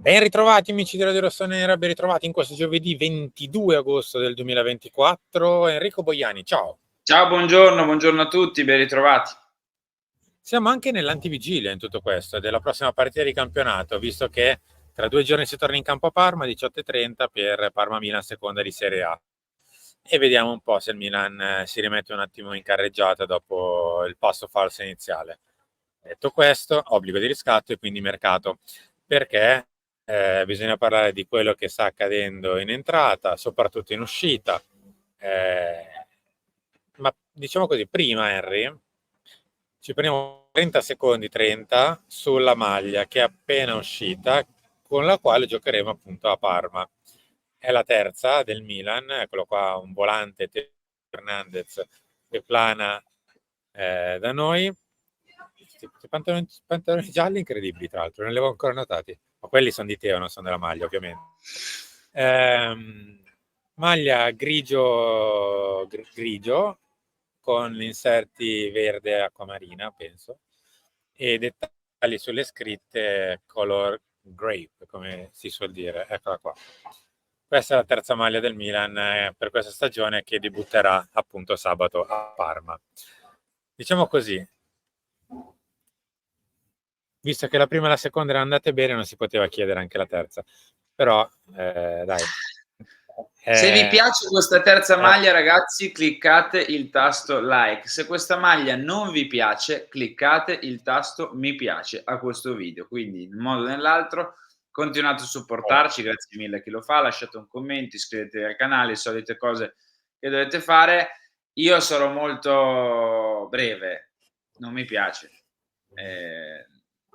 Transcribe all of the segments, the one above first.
Ben ritrovati amici di Radio Rossonera, ben ritrovati in questo giovedì 22 agosto del 2024. Enrico Boiani, ciao. Ciao, buongiorno a tutti, ben ritrovati. Siamo anche nell'antivigilia in tutto questo, della prossima partita di campionato, visto che tra 2 giorni si torna in campo a Parma, 18:30 per Parma-Milan seconda di Serie A. E vediamo un po' se il Milan si rimette un attimo in carreggiata dopo il passo falso iniziale. Detto questo, obbligo di riscatto e quindi mercato, perché bisogna parlare di quello che sta accadendo in entrata, soprattutto in uscita. Ma diciamo così, prima Henry, ci prendiamo 30 secondi, 30, sulla maglia che è appena uscita, con la quale giocheremo appunto a Parma. È la terza del Milan, eccolo qua, un volante Teo Hernandez che plana da noi. Questi pantaloni gialli incredibili, tra l'altro, non li avevo ancora notati, ma quelli sono di Teo, non sono della maglia, ovviamente. Maglia grigio con inserti verde acquamarina, penso, e dettagli sulle scritte color grape, come si suol dire. Eccola qua. Questa è la terza maglia del Milan per questa stagione che debutterà appunto sabato a Parma. Diciamo così, visto che la prima e la seconda erano andate bene, non si poteva chiedere anche la terza. Però, dai. Se vi piace questa terza maglia, ragazzi, cliccate il tasto like. Se questa maglia non vi piace, cliccate il tasto mi piace a questo video. Quindi, in un modo o nell'altro, continuate a supportarci, grazie mille a chi lo fa, lasciate un commento, iscrivetevi al canale, le solite cose che dovete fare. Io sarò molto breve, non mi piace.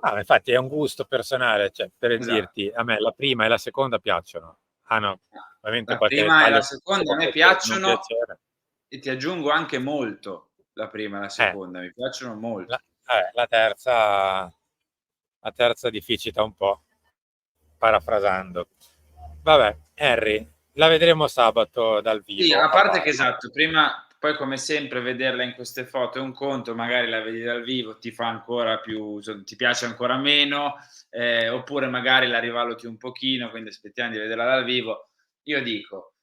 Infatti è un gusto personale, cioè, per Esatto. dirti, a me la prima e la seconda piacciono. Ah no, ovviamente La qualche prima e la dettaglio seconda a me non piacciono piacere. e ti aggiungo anche molto la prima e la Eh, seconda, mi piacciono molto. la terza difficita un po', parafrasando. Vabbè, Henry, la vedremo sabato dal Sì, vivo a a parte che Parma. esatto, prima poi come sempre vederla in queste foto è un conto, magari la vedi dal vivo, ti fa ancora più ti piace ancora meno, oppure magari la rivaluti un pochino, quindi aspettiamo di vederla dal vivo. Io dico,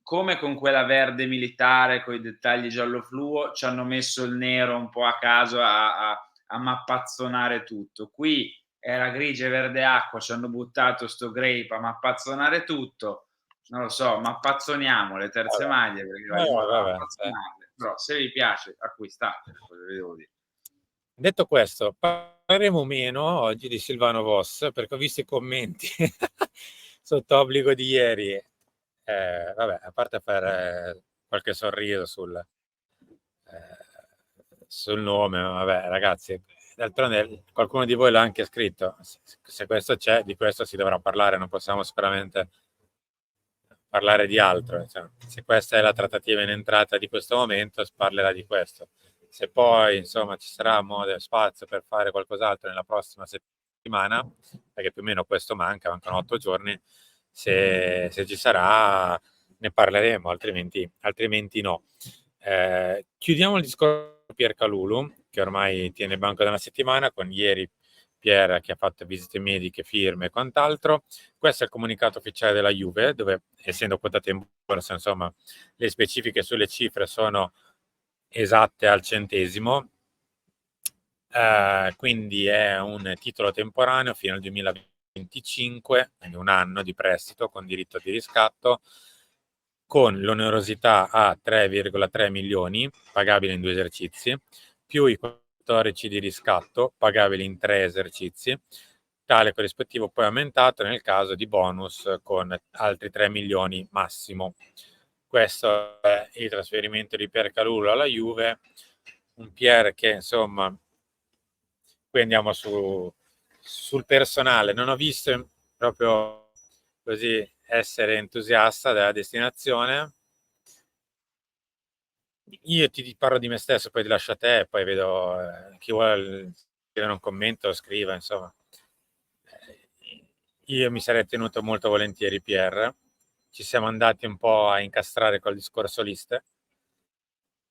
come con quella verde militare coi dettagli giallo fluo, c'hanno messo il nero un po' a caso a mappazzonare tutto. Qui era grigia e verde acqua, c'hanno buttato 'sto grape a mappazzonare tutto. Non lo so, mappazzoniamo le terze maglie perché va di moda Vabbè. mappazzonarle, però se vi piace acquistate, cosa vi devo dire. Detto questo, parleremo meno oggi di Silvano Voss, perché ho visto i commenti sotto obbligo di ieri. Vabbè, a parte fare qualche sorriso sul nome, vabbè, ragazzi, d'altronde qualcuno di voi l'ha anche scritto. Se questo c'è, di questo si dovrà parlare, non possiamo sicuramente parlare di altro. Cioè, se questa è la trattativa in entrata di questo momento, si parlerà di questo. Se poi, insomma, ci sarà modo e spazio per fare qualcos'altro nella prossima settimana, perché più o meno questo mancano 8 giorni, se ci sarà ne parleremo, altrimenti no. Chiudiamo il discorso di Pier Calulu, che ormai tiene banco da una settimana, con ieri Pier che ha fatto visite mediche, firme e quant'altro. Questo è il comunicato ufficiale della Juve, dove essendo quotata in borsa, insomma, le specifiche sulle cifre sono esatte al centesimo. Quindi è un titolo temporaneo fino al 2025, quindi un anno di prestito con diritto di riscatto, con l'onerosità a 3,3 milioni, pagabile in 2 esercizi, più i 14 di riscatto, pagabili in 3 esercizi, tale corrispettivo poi aumentato nel caso di bonus con altri 3 milioni massimo. Questo è il trasferimento di Pier Calulu alla Juve, un Pier che insomma, qui andiamo sul personale, non ho visto proprio così essere entusiasta della destinazione. Io ti parlo di me stesso, poi ti lascio a te, e poi vedo chi vuole scrivere un commento, scriva, insomma. Io mi sarei tenuto molto volentieri Pierre. Ci siamo andati un po' a incastrare col discorso liste.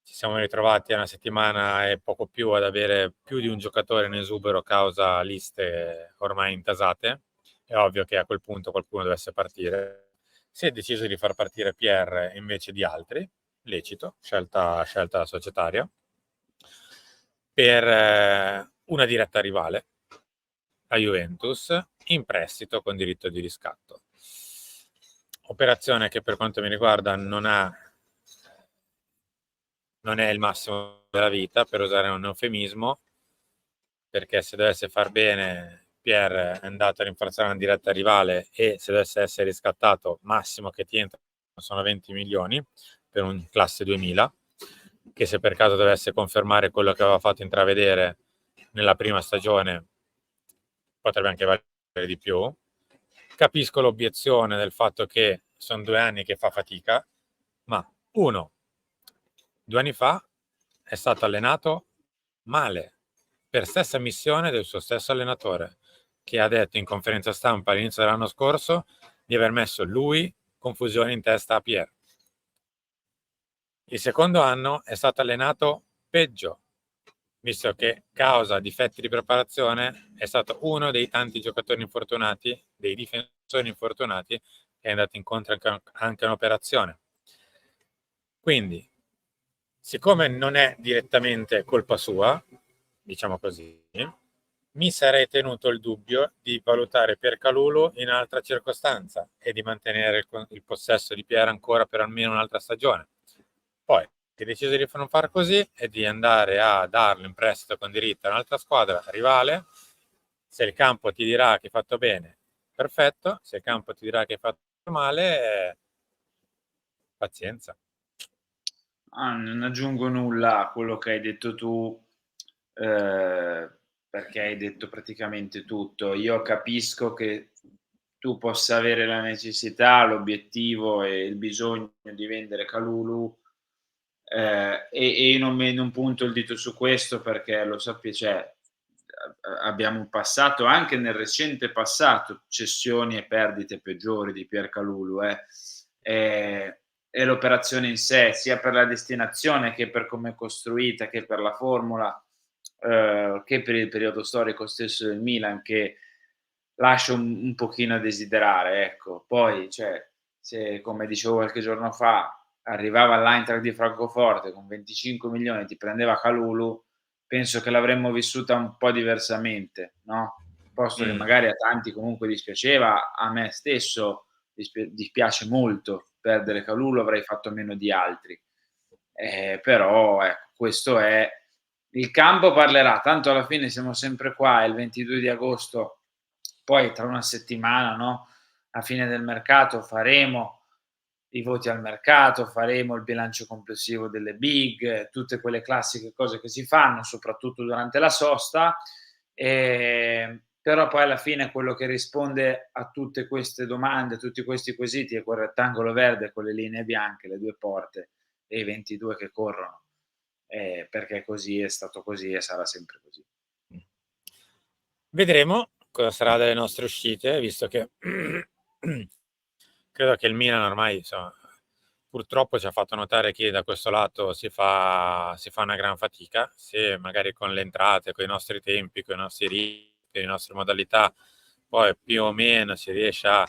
Ci siamo ritrovati a una settimana e poco più ad avere più di un giocatore in esubero causa liste ormai intasate, è ovvio che a quel punto qualcuno dovesse partire. Si è deciso di far partire Pierre invece di altri, lecito, scelta societaria, per una diretta rivale, a Juventus, in prestito con diritto di riscatto. Operazione che per quanto mi riguarda non è il massimo della vita, per usare un eufemismo, perché se dovesse far bene Pierre è andato a rinforzare una diretta rivale e se dovesse essere riscattato, massimo che ti entra sono 20 milioni per un classe 2000, che se per caso dovesse confermare quello che aveva fatto intravedere nella prima stagione potrebbe anche valere di più. Capisco l'obiezione del fatto che sono 2 anni che fa fatica, ma 2 anni fa è stato allenato male, per stessa missione del suo stesso allenatore, che ha detto in conferenza stampa all'inizio dell'anno scorso di aver messo lui confusione in testa a Pierre. Il secondo anno è stato allenato peggio, visto che causa difetti di preparazione è stato uno dei tanti giocatori infortunati, dei difensori infortunati, che è andato incontro anche a un'operazione. Quindi, siccome non è direttamente colpa sua, diciamo così, mi sarei tenuto il dubbio di valutare Piercalulu in altra circostanza e di mantenere il possesso di Pierre ancora per almeno un'altra stagione. Poi si è deciso di non far così e di andare a darlo in prestito con diritto a un'altra squadra rivale. Se il campo ti dirà che hai fatto bene, perfetto. Se il campo ti dirà che hai fatto male, pazienza. Non aggiungo nulla a quello che hai detto tu, perché hai detto praticamente tutto. Io capisco che tu possa avere la necessità, l'obiettivo e il bisogno di vendere Kalulu, e io non punto il dito su questo perché lo sappi, cioè, abbiamo un passato, anche nel recente passato, cessioni e perdite peggiori di Pierre Kalulu, e l'operazione in sé, sia per la destinazione che per come è costruita, che per la formula, che per il periodo storico stesso del Milan, che lascia un pochino a desiderare, ecco. Poi, cioè, se come dicevo qualche giorno fa, arrivava all'Eintracht di Francoforte con 25 milioni, ti prendeva Kalulu, penso che l'avremmo vissuta un po' diversamente, no? Posto che magari a tanti comunque dispiaceva, a me stesso dispiace molto perdere Kalulu, avrei fatto meno di altri. Però ecco, questo è il campo parlerà, tanto alla fine siamo sempre qua, è il 22 di agosto, poi tra una settimana, no, a fine del mercato faremo i voti al mercato, faremo il bilancio complessivo delle big, tutte quelle classiche cose che si fanno, soprattutto durante la sosta, però poi alla fine quello che risponde a tutte queste domande, a tutti questi quesiti è quel rettangolo verde con le linee bianche, le 2 porte e i 22 che corrono, perché così è stato così e sarà sempre così. Vedremo cosa sarà delle nostre uscite, visto che credo che il Milan ormai, insomma, purtroppo ci ha fatto notare che da questo lato si fa una gran fatica. Se magari con le entrate, con i nostri tempi, con i nostri ritmi, con le nostre modalità, poi più o meno si riesce a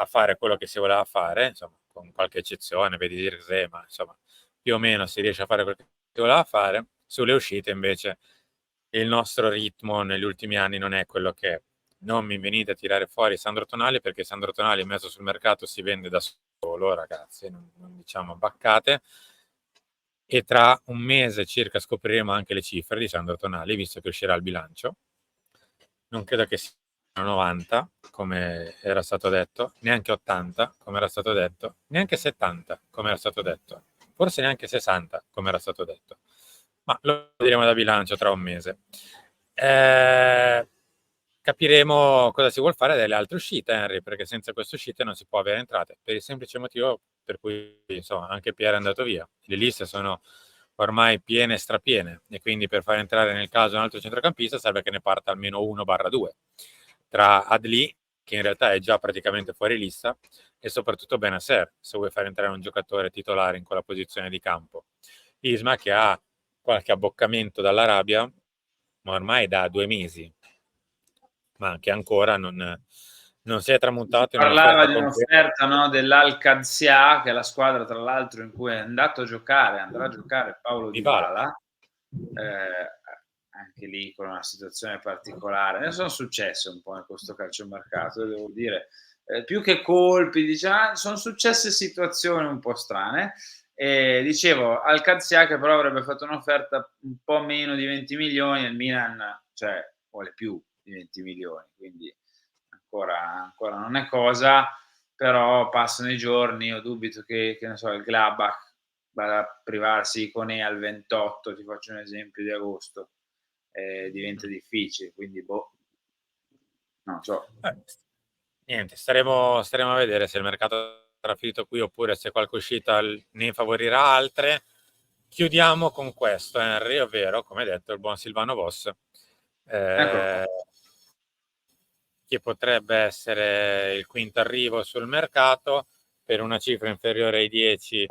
fare quello che si voleva fare, insomma, con qualche eccezione, vedi Dirkzee, ma insomma, più o meno si riesce a fare quello che si voleva fare. Sulle uscite invece il nostro ritmo negli ultimi anni non è quello che è. Non mi venite a tirare fuori Sandro Tonali, perché Sandro Tonali messo sul mercato si vende da solo, ragazzi, non diciamo baccate, e tra un mese circa scopriremo anche le cifre di Sandro Tonali, visto che uscirà il bilancio. Non credo che siano 90, come era stato detto, neanche 80, come era stato detto, neanche 70, come era stato detto, forse neanche 60, come era stato detto. Ma lo vedremo da bilancio tra un mese. Capiremo cosa si vuol fare delle altre uscite, Henry, perché senza queste uscite non si può avere entrate, per il semplice motivo per cui insomma, anche Pierre è andato via. Le liste sono ormai piene e strapiene e quindi per far entrare nel caso un altro centrocampista serve che ne parta almeno 1/2 tra Adli, che in realtà è già praticamente fuori lista, e soprattutto Benasser, se vuoi far entrare un giocatore titolare in quella posizione di campo. Isma che ha qualche abboccamento dall'Arabia, ma ormai da 2 mesi, ma che ancora non non si è tramutato in Parlava un'offerta di concreta un'offerta, no, dell'Al-Qadsiya, che è la squadra tra l'altro in cui è andato a giocare, andrà a giocare Paulo di Dybala. Dybala, anche lì con una situazione particolare. Ne sono successe un po' in questo calciomercato, devo dire, più che colpi, diciamo, sono successe situazioni un po' strane. Dicevo, Al-Qadsiya che però avrebbe fatto un'offerta un po' meno di 20 milioni, il Milan, cioè, vuole più di 20 milioni, quindi ancora non è cosa, però passano i giorni, io dubito che ne so, il Gladbach vada a privarsi con E al 28, ti faccio un esempio, di agosto, diventa difficile, quindi boh, non so. Niente, staremo a vedere se il mercato sarà finito qui oppure se qualche uscita ne favorirà altre. Chiudiamo con questo, Henry, ovvero, come detto, il buon Silvano Voss, Eccolo qua. che potrebbe essere il quinto arrivo sul mercato per una cifra inferiore ai 10,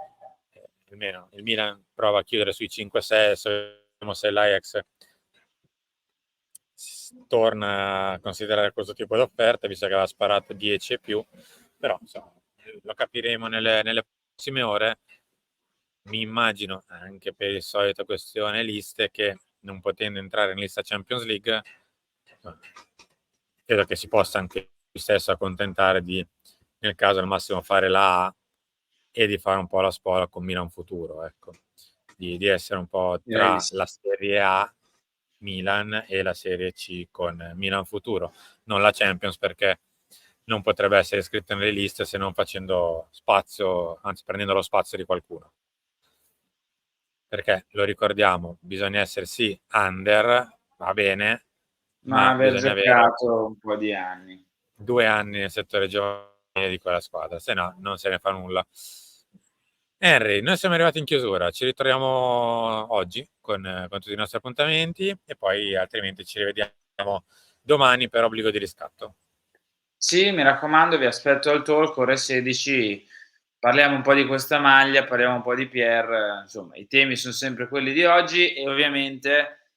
almeno il Milan prova a chiudere sui 5-6, se l'Ajax torna a considerare questo tipo di offerta, visto che aveva sparato 10 e più, però insomma, lo capiremo nelle prossime ore. Mi immagino, anche per il solito questione liste, che non potendo entrare in lista Champions League, credo che si possa anche lui stesso accontentare di, nel caso al massimo, fare la A e di fare un po' la spola con Milan Futuro, ecco. Di essere un po' Direi di tra sì. la Serie A Milan e la Serie C con Milan Futuro, non la Champions, perché non potrebbe essere iscritto nelle liste se non facendo spazio, anzi prendendo lo spazio di qualcuno. Perché, lo ricordiamo, bisogna essere sì under, va bene, Ma ma aver bisogna avere giocato un po' di anni. 2 anni nel settore giovanile di quella squadra, se no non se ne fa nulla. Henry, noi siamo arrivati in chiusura, ci ritroviamo oggi con tutti i nostri appuntamenti e poi altrimenti ci rivediamo domani per obbligo di riscatto. Sì, mi raccomando, vi aspetto al talk ore 16, parliamo un po' di questa maglia, parliamo un po' di Pierre, insomma i temi son sempre quelli di oggi e ovviamente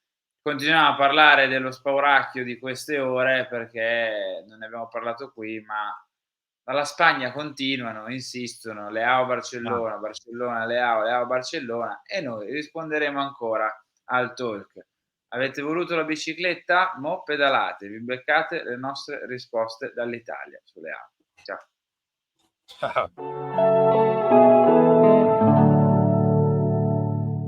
continuiamo a parlare dello spauracchio di queste ore perché non ne abbiamo parlato qui, ma dalla Spagna continuano, insistono, Leao Ah. Barcellona, Barcellona Leao, Leao Barcellona e noi risponderemo ancora al talk. Avete voluto la bicicletta? Mo' pedalate, vi beccate le nostre risposte dall'Italia sulle app. Ciao. Ciao.